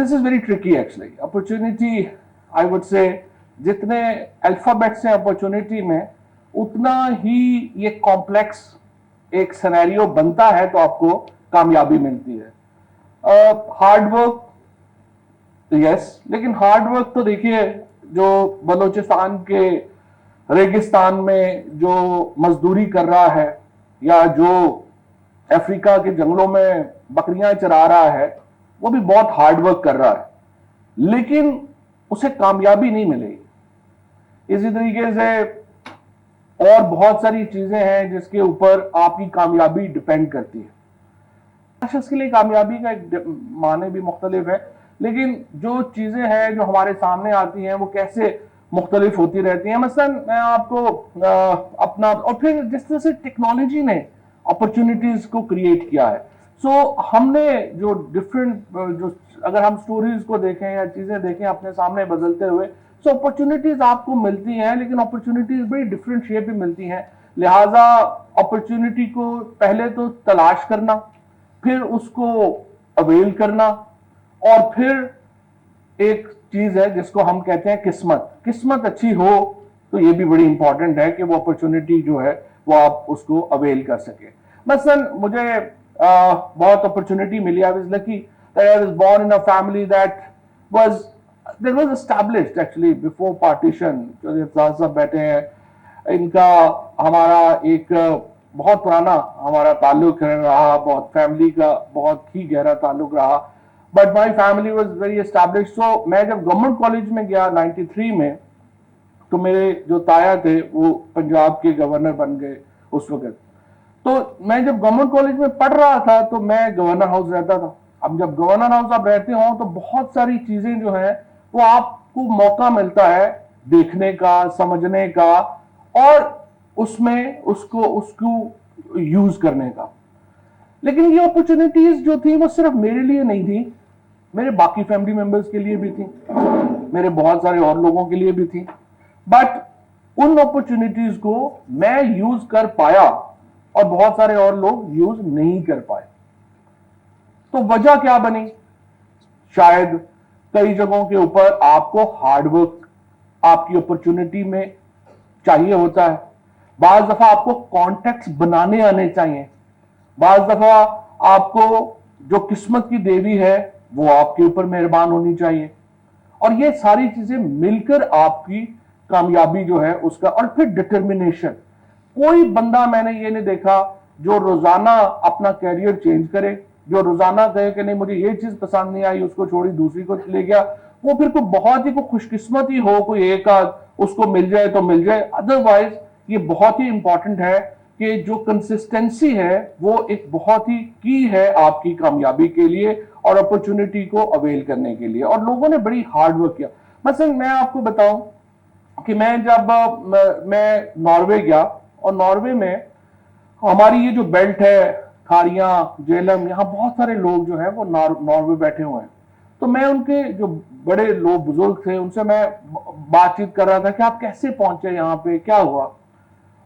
This is very tricky actually. Opportunity, I would say, जितने alphabets हैं opportunity में, उतना ही ये कॉम्प्लेक्स एक सिनेरियो बनता है तो आपको कामयाबी मिलती है। हार्ड वर्क, यस, लेकिन हार्ड वर्क तो देखिए, जो बलूचिस्तान के रेगिस्तान में जो मजदूरी कर रहा है, या जो अफ्रीका के जंगलों में बकरियां चरा रहा है, वो भी बहुत हार्ड वर्क कर रहा है, लेकिन उसे कामयाबी नहीं मिलेगी। इसी तरीके से और बहुत सारी चीजें हैं जिसके ऊपर आपकी कामयाबी डिपेंड करती है। शख्स के लिए कामयाबी का एक माने भी मुख्तलिफ है, लेकिन जो चीजें हैं जो हमारे सामने आती हैं वो कैसे मुख्तलिफ होती रहती हैं। मसलन मैं आपको अपना, और फिर जिस तरह से टेक्नोलॉजी ने अपॉर्चुनिटीज को क्रिएट किया है, सो हमने जो डिफरेंट, जो अगर हम स्टोरीज को देखें या चीजें देखें अपने सामने बदलते हुए, सो अपॉर्चुनिटीज आपको मिलती हैं, लेकिन अपॉर्चुनिटीज बड़ी डिफरेंट शेप में मिलती हैं। लिहाजा अपॉर्चुनिटी को पहले तो तलाश करना, फिर उसको अवेल करना, और फिर एक चीज है जिसको हम कहते हैं किस्मत। किस्मत अच्छी हो तो ये भी बड़ी इंपॉर्टेंट है कि वो अपॉर्चुनिटी जो है वो आप उसको अवेल कर सके। मसलन मुझे बहुत अपॉर्चुनिटी मिली। I was lucky that I was born in a family that was established actually before partition. जो साहब बैठे हैं, इनका हमारा एक बहुत पुराना हमारा ताल्लुक रहा, बहुत फैमिली का बहुत ही गहरा ताल्लुक रहा, but my family was very establish. So मैं जब गवर्नमेंट कॉलेज में गया 93 में, तो मेरे जो ताया थे वो पंजाब के गवर्नर बन गए उस वक्त। तो मैं जब गवर्नमेंट कॉलेज में पढ़ रहा था तो मैं गवर्नर हाउस रहता था। अब जब गवर्नर हाउस आप रहते हो तो बहुत सारी चीजें जो है वो आपको मौका मिलता है देखने का, समझने का, और उसमें उसको यूज करने का। लेकिन ये अपॉर्चुनिटीज जो थी वो सिर्फ मेरे लिए नहीं थी, मेरे बाकी फैमिली मेंबर्स के लिए भी थी, मेरे बहुत सारे और लोगों के लिए भी थी। बट उन अपॉर्चुनिटीज को मैं यूज कर पाया और बहुत सारे और लोग यूज नहीं कर पाए। तो वजह क्या बनी? शायद कई जगहों के ऊपर आपको हार्डवर्क आपकी अपॉर्चुनिटी में चाहिए होता है। बाज दफा आपको कॉन्टेक्ट बनाने आने चाहिए। बाज दफा आपको जो किस्मत की देवी है वो आपके ऊपर मेहरबान होनी चाहिए, और ये सारी चीजें मिलकर आपकी कामयाबी जो है उसका। और फिर डिटर्मिनेशन। कोई बंदा मैंने ये नहीं देखा जो रोजाना अपना कैरियर चेंज करे, जो रोजाना कहे कि नहीं मुझे ये चीज पसंद नहीं आई, उसको छोड़ी दूसरी को ले गया। वो फिर कोई बहुत ही खुशकिस्मत ही हो, कोई एक आध उसको मिल जाए तो मिल जाए। अदरवाइज ये बहुत ही इंपॉर्टेंट है कि जो कंसिस्टेंसी है वो एक बहुत ही की है आपकी कामयाबी के लिए और अपॉर्चुनिटी को अवेल करने के लिए। और लोगों ने बड़ी हार्ड वर्क किया। मसलन मैं आपको बताऊं कि मैं जब मैं नॉर्वे गया, और नॉर्वे में हमारी ये जो बेल्ट है, खाड़ियां, जेलम, यहाँ बहुत सारे लोग जो है वो नॉर्वे बैठे हुए हैं। तो मैं उनके जो बड़े लोग बुजुर्ग थे उनसे मैं बातचीत कर रहा था कि आप कैसे पहुंचे यहाँ पे, क्या हुआ।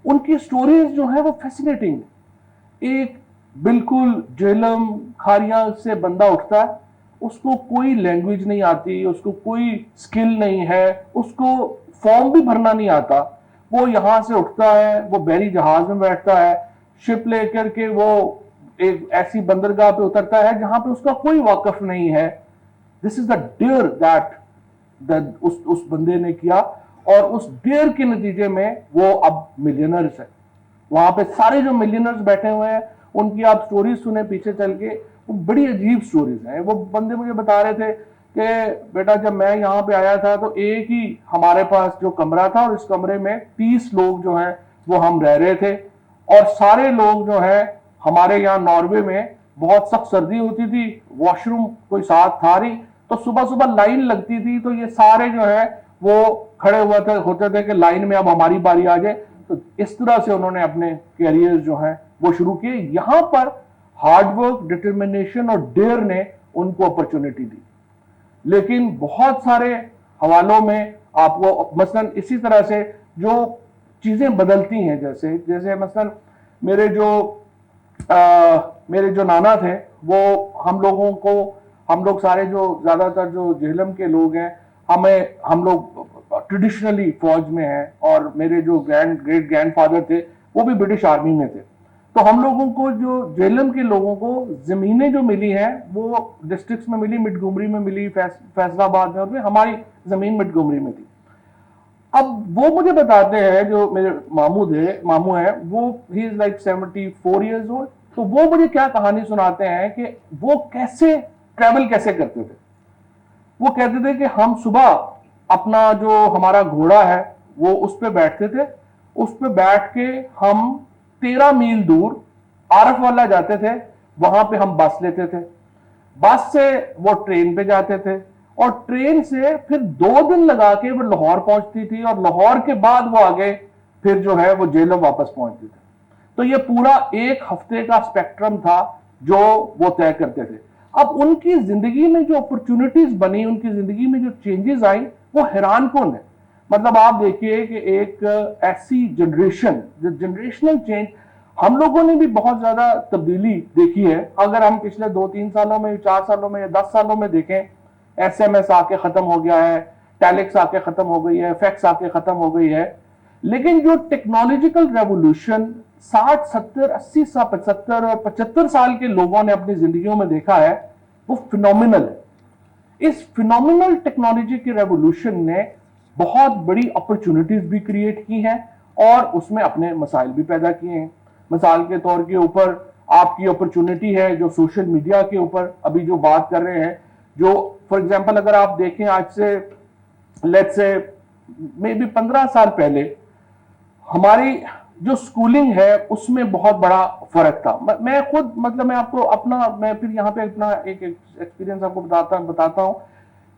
उनकी स्टोरीज जो है वो फैसिनेटिंग। एक बिल्कुल जेलम खारिया से बंदा उठता है, उसको कोई लैंग्वेज नहीं आती, उसको कोई स्किल नहीं है, उसको फॉर्म भी भरना नहीं आता। वो यहां से उठता है, वो बहरी जहाज में बैठता है, शिप लेकर के वो एक ऐसी बंदरगाह पे उतरता है जहां पे उसका कोई वाकफ नहीं है। This is the dare that उस बंदे ने किया, और उस डेयर के नतीजे में वो अब मिलियनर्स है। वहां पे सारे जो मिलियनर्स बैठे हुए हैं उनकी आप स्टोरीज सुने पीछे चल के, वो बड़ी अजीब स्टोरीज हैं। वो बंदे मुझे बता रहे थे कि बेटा जब मैं यहाँ पे आया था तो एक ही हमारे पास जो कमरा था, और इस कमरे में 30 लोग जो हैं वो हम रह रहे थे। और सारे लोग जो है हमारे यहाँ नॉर्वे में बहुत सख्त सर्दी होती थी, वॉशरूम कोई साथ था नहीं, तो सुबह सुबह लाइन लगती थी, तो ये सारे जो है वो खड़े होते थे कि लाइन में अब हमारी बारी आ जाए। तो इस तरह से उन्होंने अपने कैरियर जो है वो शुरू किए। यहां पर हार्डवर्क, डिटर्मिनेशन और डेयर ने उनको अपॉर्चुनिटी दी। लेकिन बहुत सारे हवालों में आपको मसलन इसी तरह से जो चीजें बदलती हैं, जैसे जैसे मसलन मेरे जो नाना थे, वो हम लोगों को हम लोग सारे जो ज्यादातर जो जेहलम के लोग हैं, हम लोग ट्रेडिशनली फौज में हैं, और मेरे जो ग्रेट ग्रैंडफादर थे वो भी ब्रिटिश आर्मी में थे। तो हम लोगों को, जो जेहलम के लोगों को जमीनें जो मिली हैं वो डिस्ट्रिक्ट्स में मिली, मिटगुमरी में मिली, फैसलाबाद में, और हमारी जमीन मिटगुमरी में थी। अब वो मुझे बताते हैं, जो मेरे मामू है, वो he is like 74 years old. तो वो मुझे क्या कहानी सुनाते हैं कि वो कैसे ट्रैवल कैसे करते थे। वो कहते थे कि हम सुबह अपना जो हमारा घोड़ा है वो उस पर बैठते थे, उस पर बैठ के हम 13 मील दूर आरफ वाला जाते थे, वहां पे हम बस लेते थे, बस से वो ट्रेन पे जाते थे, और ट्रेन से फिर 2 दिन लगा के वो लाहौर पहुंचती थी, और लाहौर के बाद वो आगे फिर जो है वो जेलम वापस पहुंचते थे। तो ये पूरा 1 हफ्ते का स्पेक्ट्रम था जो वो तय करते थे। अब उनकी जिंदगी में जो अपॉर्चुनिटीज बनी, उनकी जिंदगी में जो चेंजेस आई, वो हैरान कौन है। मतलब आप देखिए कि एक ऐसी जनरेशन, जो जनरेशनल चेंज, हम लोगों ने भी बहुत ज्यादा तब्दीली देखी है। अगर हम पिछले 2-3 सालों में, 4 सालों में या 10 सालों में देखें, SMS आके खत्म हो गया है, टेलेक्स आके खत्म हो गई है, फैक्स आके खत्म हो गई है, लेकिन जो टेक्नोलॉजिकल रेवोल्यूशन 60, 70, 80, 75 और 75 साल के लोगों ने अपनी जिंदगियों में देखा है, वो फिनोमिनल है। इस फिनोमिनल टेक्नोलॉजी की रेवोल्यूशन ने बहुत बड़ी अपॉर्चुनिटीज भी क्रिएट की हैं, और उसमें अपने मसाइल भी पैदा किए हैं। मिसाल के तौर के ऊपर आपकी अपॉर्चुनिटी है जो सोशल मीडिया के ऊपर अभी जो बात कर रहे हैं, जो फॉर एग्जांपल अगर आप देखें आज से लेट्स से मे बी 15 साल पहले हमारी जो स्कूलिंग है उसमें बहुत बड़ा फर्क था। मैं खुद, मतलब मैं आपको अपना, मैं फिर यहाँ पे अपना एक एक्सपीरियंस आपको बताता हूँ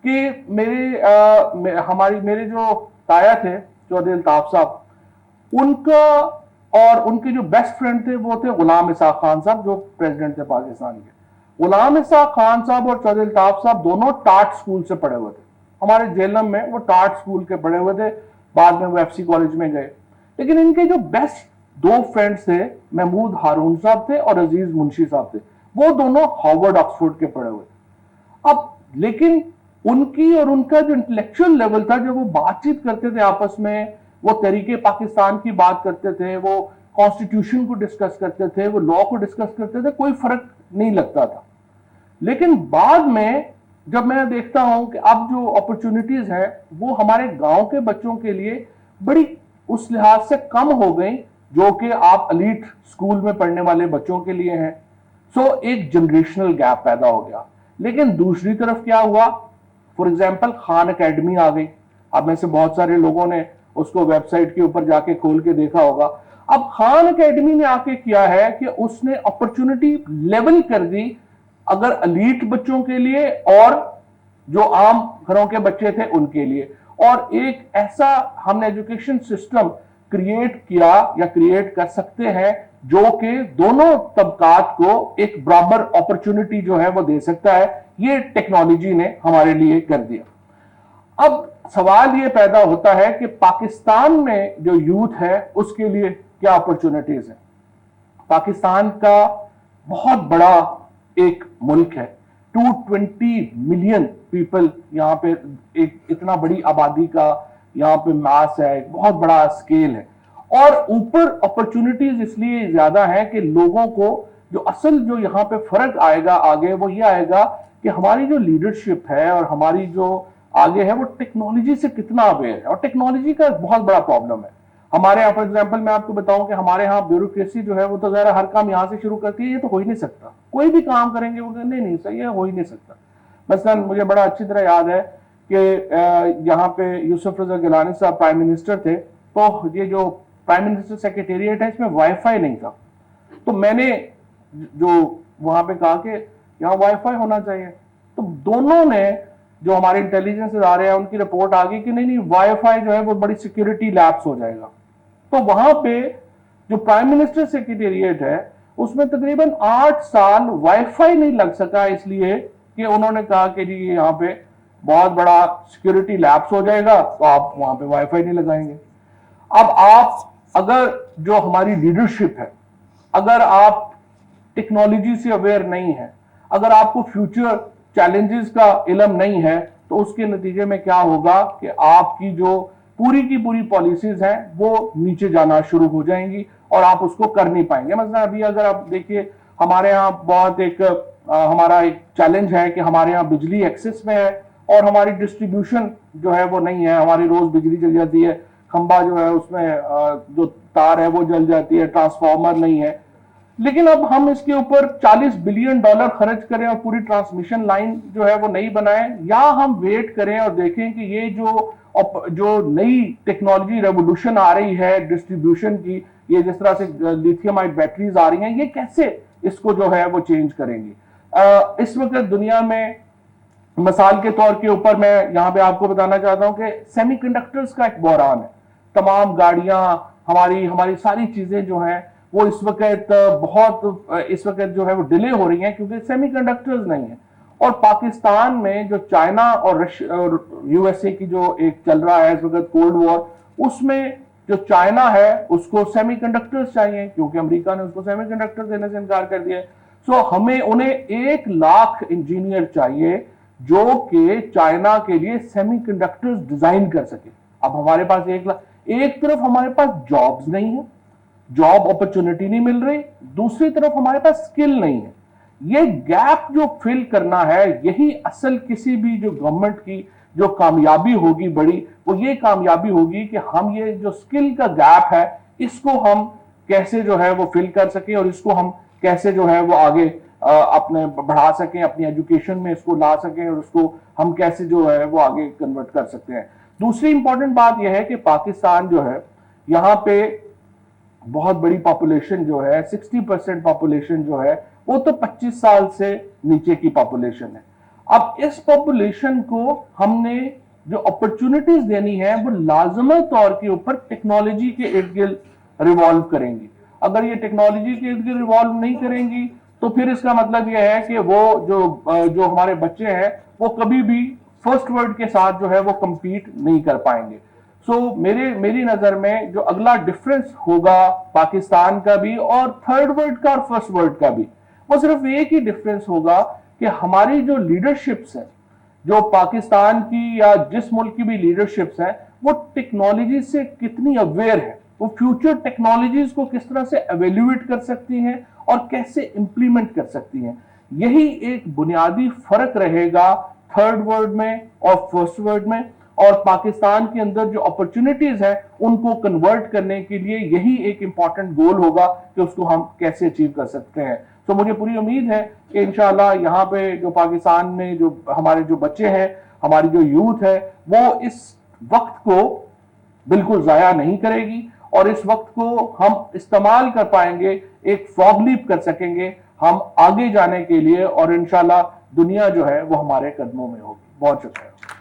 कि मेरे जो ताया थे चौधरी अल्ताफ साहब, उनका और उनके जो बेस्ट फ्रेंड थे वो थे गुलाम इसाक खान साहब, जो प्रेसिडेंट थे पाकिस्तान के। गुलाम इसाक खान साहब और चौधरी अल्ताफ साहब दोनों टाट स्कूल से पढ़े हुए थे। हमारे जेलम में वो टाट स्कूल के पढ़े हुए थे, बाद में वो FC कॉलेज में गए। लेकिन इनके जो बेस्ट 2 फ्रेंड्स थे, महमूद हारून साहब थे और अजीज मुंशी साहब थे, वो दोनों हार्वर्ड ऑक्सफोर्ड के पढ़े हुए थे। अब लेकिन उनकी और उनका जो इंटेलेक्चुअल लेवल था, जब वो बातचीत करते थे आपस में, वो तरीके पाकिस्तान की बात करते थे, वो कॉन्स्टिट्यूशन को डिस्कस करते थे, वो लॉ को डिस्कस करते थे, कोई फर्क नहीं लगता था। लेकिन बाद में जब मैं देखता हूं कि अब जो अपॉर्चुनिटीज है वो हमारे गांव के बच्चों के लिए बड़ी उस लिहाज से कम हो गई जो कि आप एलीट स्कूल में पढ़ने वाले बच्चों के लिए हैं। सो एक जनरेशनल गैप पैदा हो गया। लेकिन दूसरी तरफ क्या हुआ, फॉर एग्जाम्पल खान एकेडमी आ गई। अब में से बहुत सारे लोगों ने उसको वेबसाइट के ऊपर जाके खोल के देखा होगा। अब खान एकेडमी ने आके किया है कि उसने अपॉर्चुनिटी लेवल कर दी, अगर एलीट बच्चों के लिए और जो आम घरों के बच्चे थे उनके लिए। और एक ऐसा हमने एजुकेशन सिस्टम क्रिएट किया या क्रिएट कर सकते हैं जो कि दोनों तबकात को एक बराबर अपॉर्चुनिटी जो है वो दे सकता है। ये टेक्नोलॉजी ने हमारे लिए कर दिया। अब सवाल ये पैदा होता है कि पाकिस्तान में जो यूथ है उसके लिए क्या अपॉर्चुनिटीज है। पाकिस्तान का बहुत बड़ा एक मुल्क है, 220 मिलियन पीपल, यहाँ पे एक इतना बड़ी आबादी का यहाँ पे मास है, एक बहुत बड़ा स्केल है। और ऊपर अपॉर्चुनिटीज इसलिए ज्यादा है कि लोगों को जो असल जो यहाँ पे फर्क आएगा आगे, वो ये आएगा कि हमारी जो लीडरशिप है और हमारी जो आगे है वो टेक्नोलॉजी से कितना अवेयर है। और टेक्नोलॉजी का बहुत बड़ा प्रॉब्लम है हमारे यहाँ। फॉर एग्जाम्पल मैं आपको बताऊं कि हमारे यहाँ ब्यूरोक्रेसी जो है वो तो जरा हर काम यहाँ से शुरू करती है, ये तो हो ही नहीं सकता। कोई भी काम करेंगे वो नहीं सही है, हो ही नहीं सकता। मसलन मुझे बड़ा अच्छी तरह याद है कि यहाँ पे यूसुफ रजा गिलानी साहब प्राइम मिनिस्टर थे, तो ये जो प्राइम मिनिस्टर सेक्रेटेरिएट है इसमें वाईफाई नहीं था। तो मैंने जो वहां पे कहा कि यहाँ वाईफाई होना चाहिए, तो दोनों ने, जो हमारे इंटेलिजेंस इदारे हैं, उनकी रिपोर्ट आ गई कि नहीं वाईफाई जो है वो बड़ी सिक्योरिटी लैप्स हो जाएगा। तो वहां पे जो प्राइम मिनिस्टर सेक्रेटेरिएट है उसमें तकरीबन 8 साल वाईफाई नहीं लग सका, इसलिए कि उन्होंने कहा कि जी यहाँ पे बहुत बड़ा सिक्योरिटी लैप्स हो जाएगा, तो आप वहां पे वाईफाई नहीं लगाएंगे। अब आप अगर जो हमारी लीडरशिप है, अगर आप टेक्नोलॉजी से अवेयर नहीं है, अगर आपको फ्यूचर चैलेंजेस का इल्म नहीं है तो उसके नतीजे में क्या होगा कि आपकी जो पूरी की पूरी पॉलिसीज हैं वो नीचे जाना शुरू हो जाएंगी और आप उसको कर नहीं पाएंगे। मतलब अभी अगर आप देखिए हमारे यहाँ बहुत एक हमारा एक चैलेंज है कि हमारे यहाँ बिजली एक्सेस में है और हमारी डिस्ट्रीब्यूशन जो है वो नहीं है। हमारी रोज बिजली जल जाती है, खंबा जो है उसमें जो तार है वो जल जाती है, ट्रांसफार्मर नहीं है। लेकिन अब हम इसके ऊपर $40 बिलियन खर्च करें और पूरी ट्रांसमिशन लाइन जो है वो नहीं बनाएं, या हम वेट करें और देखें कि ये जो नई टेक्नोलॉजी रेवोल्यूशन आ रही है डिस्ट्रीब्यूशन की, ये जिस तरह से लिथियम आयन बैटरीज आ रही हैं, ये कैसे इसको जो है वो चेंज करेंगी। इस वक्त दुनिया में मिसाल के तौर के ऊपर मैं यहां पे आपको बताना चाहता हूं कि सेमीकंडक्टर्स का एक बहरान है। तमाम गाड़ियां, हमारी हमारी सारी चीजें जो हैं वो इस वक्त जो है वो डिले हो रही हैं क्योंकि सेमीकंडक्टर्स नहीं है। और पाकिस्तान में जो चाइना और यूएसए की जो एक चल रहा है इस वक्त कोल्ड वॉर, उसमें जो चाइना है उसको सेमीकंडक्टर्स चाहिए क्योंकि अमेरिका ने उसको सेमीकंडक्टर देने से इनकार कर दिया है। सो हमें उन्हें 1 लाख इंजीनियर चाहिए जो कि चाइना के लिए सेमीकंडक्टर्स डिजाइन कर सके। अब हमारे पास 1 लाख, एक तरफ हमारे पास जॉब्स नहीं है, जॉब अपॉर्चुनिटी नहीं मिल रही, दूसरी तरफ हमारे पास स्किल नहीं है। ये गैप जो फिल करना है, यही असल किसी भी जो गवर्नमेंट की जो कामयाबी होगी बड़ी, वो ये कामयाबी होगी कि हम ये जो स्किल का गैप है इसको हम कैसे जो है वो फिल कर सकें और इसको हम कैसे जो है वो आगे अपने बढ़ा सकें, अपनी एजुकेशन में इसको ला सकें और उसको हम कैसे जो है वो आगे कन्वर्ट कर सकते हैं। दूसरी इंपॉर्टेंट बात यह है कि पाकिस्तान जो है यहाँ पे बहुत बड़ी पॉपुलेशन जो है 60% पॉपुलेशन जो है वो तो 25 साल से नीचे की पॉपुलेशन है। अब इस पॉपुलेशन को हमने जो अपॉर्चुनिटीज देनी है वो लाजमी तौर के ऊपर टेक्नोलॉजी के इर्द गिर्द रिवॉल्व करेंगी। अगर ये टेक्नोलॉजी के इर्द गिर्द रिवॉल्व नहीं करेंगी तो फिर इसका मतलब यह है कि वो जो हमारे बच्चे हैं वो कभी भी फर्स्ट वर्ल्ड के साथ जो है वो compete नहीं कर पाएंगे। सो मेरी नजर में जो अगला डिफरेंस होगा पाकिस्तान का भी और थर्ड वर्ल्ड का और फर्स्ट वर्ल्ड का भी, वो सिर्फ एक ही डिफरेंस होगा कि हमारी जो लीडरशिप्स है, जो पाकिस्तान की या जिस मुल्क की भी लीडरशिप्स है, वो टेक्नोलॉजी से कितनी अवेयर है, वो फ्यूचर टेक्नोलॉजीज को किस तरह से एवेल्युएट कर सकती हैं और कैसे इंप्लीमेंट कर सकती हैं। यही एक बुनियादी फर्क रहेगा थर्ड वर्ल्ड में और फर्स्ट वर्ल्ड में। और पाकिस्तान के अंदर जो अपॉर्चुनिटीज है उनको कन्वर्ट करने के लिए यही एक इंपॉर्टेंट गोल होगा कि उसको हम कैसे अचीव कर सकते हैं। तो मुझे पूरी उम्मीद है कि इंशाल्लाह यहाँ पे जो पाकिस्तान में जो हमारे जो बच्चे हैं, हमारी जो यूथ है, वो इस वक्त को बिल्कुल जाया नहीं करेगी और इस वक्त को हम इस्तेमाल कर पाएंगे, एक फ्रॉग लीप कर सकेंगे हम आगे जाने के लिए और इंशाल्लाह दुनिया जो है वो हमारे कदमों में होगी। बहुत शुक्रिया।